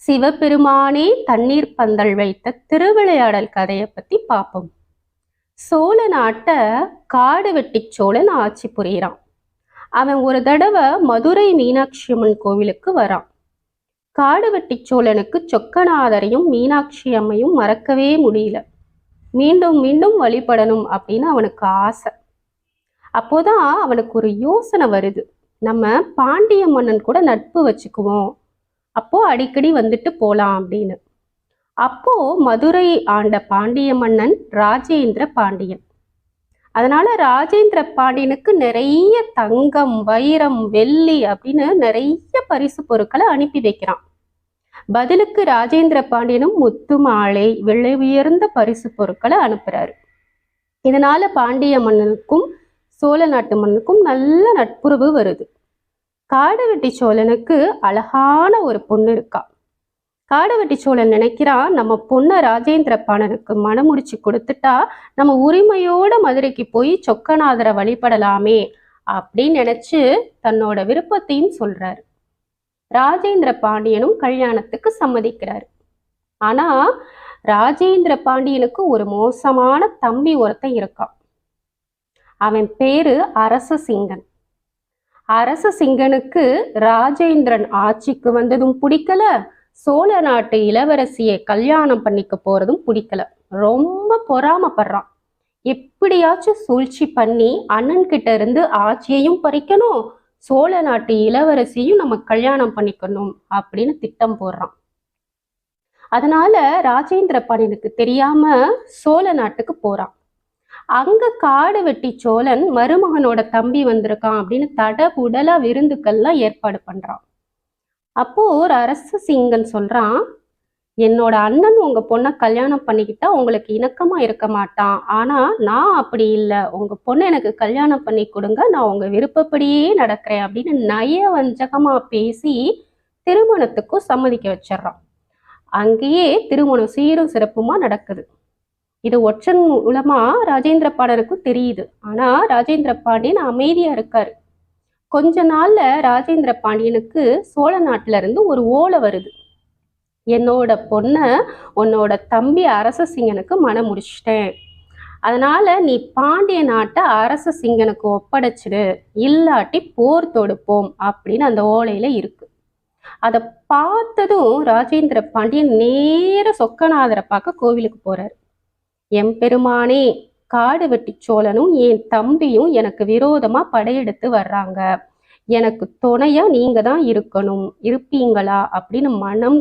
சிவபெருமானே தண்ணீர் பந்தல் வைத்த திருவிளையாடல் கதையை பத்தி பார்ப்போம். சோழ நாட்டை காடு வெட்டி சோழன் ஆட்சி புரியிறான். அவன் ஒரு தடவை மதுரை மீனாட்சி அம்மன் கோவிலுக்கு வரான். காடு வெட்டி சோழனுக்கு சொக்கநாதரையும் மீனாட்சி அம்மையும் மறக்கவே முடியல. மீண்டும் மீண்டும் வழிபடணும் அப்படின்னு அவனுக்கு ஆசை. அப்போதான் அவனுக்கு ஒரு யோசனை வருது. நம்ம பாண்டிய மன்னன் கூட நட்பு வச்சுக்குவோம், அப்போ அடிக்கடி வந்துட்டு போலாம் அப்படின்னு. அப்போ மதுரை ஆண்ட பாண்டிய மன்னன் ராஜேந்திர பாண்டியன். அதனால ராஜேந்திர பாண்டியனுக்கு நிறைய தங்கம், வைரம், வெள்ளி அப்படின்னு நிறைய பரிசு பொருட்களை அனுப்பி வைக்கிறான். பதிலுக்கு ராஜேந்திர பாண்டியனும் முத்து மாலை, விலை உயர்ந்த பரிசு பொருட்களை அனுப்புறாரு. இதனால பாண்டிய மன்னனுக்கும் சோழ நாட்டு மன்னனுக்கும் நல்ல நட்புறவு வருது. காடுவெட்டி சோழனுக்கு அழகான ஒரு பொண்ணு இருக்கா. காடுவெட்டி சோழன் நினைக்கிறான், நம்ம பொண்ணை ராஜேந்திர பாண்டியனுக்கு மனமுடிச்சு கொடுத்துட்டா நம்ம உரிமையோட மதுரைக்கு போய் சொக்கநாதரை வழிபடலாமே அப்படின்னு நினைச்சு தன்னோட விருப்பத்தையும் சொல்றாரு. ராஜேந்திர பாண்டியனும் கல்யாணத்துக்கு சம்மதிக்கிறாரு. ஆனா ராஜேந்திர பாண்டியனுக்கு ஒரு மோசமான தம்பி ஒருத்தன் இருக்கான். அவன் பேரு அரச சிங்கன். அரச சிங்கனுக்கு ராஜேந்திரன் ஆட்சிக்கு வந்ததும் பிடிக்கல, சோழ நாட்டு இளவரசியை கல்யாணம் பண்ணிக்க போறதும் பிடிக்கல. ரொம்ப பொறாமப்படுறான். எப்படியாச்சும் சூழ்ச்சி பண்ணி அண்ணன் கிட்ட இருந்து ஆட்சியையும் பறிக்கணும், சோழ நாட்டு இளவரசியும் நம்ம கல்யாணம் பண்ணிக்கணும் அப்படின்னு திட்டம் போடுறான். அதனால ராஜேந்திர பாண்டியனுக்கு தெரியாம சோழ நாட்டுக்கு போறான். அங்க காடு வெட்டி சோழன் மருமகனோட தம்பி வந்திருக்கான் அப்படின்னு தடபுடலா விருந்துக்கள்லாம் ஏற்பாடு பண்றான். அப்போ ஒரு அரச சிங்கன் சொல்றான், என்னோட அண்ணன் உங்க பொண்ணை கல்யாணம் பண்ணிக்கிட்டா உங்களுக்கு இணக்கமா இருக்க மாட்டான், ஆனா நான் அப்படி இல்லை, உங்க பொண்ணை எனக்கு கல்யாணம் பண்ணி கொடுங்க, நான் உங்க விருப்பப்படியே நடக்கிறேன் அப்படின்னு நயவஞ்சகமா பேசி திருமணத்துக்கும் சம்மதிக்க வச்சிடறான். அங்கேயே திருமணம் சீரும் சிறப்புமா நடக்குது. இது ஒற்றன் மூலமா ராஜேந்திர பாண்டியனுக்கும் தெரியுது. ஆனா ராஜேந்திர பாண்டியன் அமைதியா இருக்காரு. கொஞ்ச நாள்ல ராஜேந்திர பாண்டியனுக்கு சோழ நாட்டுல இருந்து ஒரு ஓலை வருது. என்னோட பொண்ணை உன்னோட தம்பி அரச சிங்கனுக்கு மனம் முடிச்சிட்டேன், அதனால நீ பாண்டிய நாட்டை அரச சிங்கனுக்கு ஒப்படைச்சிடு, இல்லாட்டி போர் தொடுப்போம் அப்படின்னு அந்த ஓலையில இருக்கு. அதை பார்த்ததும் ராஜேந்திர பாண்டியன் நேர சொக்கநாதரை பார்க்க கோவிலுக்கு போறாரு. எம்பெருமானே, காடு வெட்டி சோழனும் என் தம்பியும் எனக்கு விரோதமா படையெடுத்து வர்றாங்க, எனக்கு துணையா நீங்க தான் இருக்கணும், இருப்பீங்களா அப்படின்னு மனம்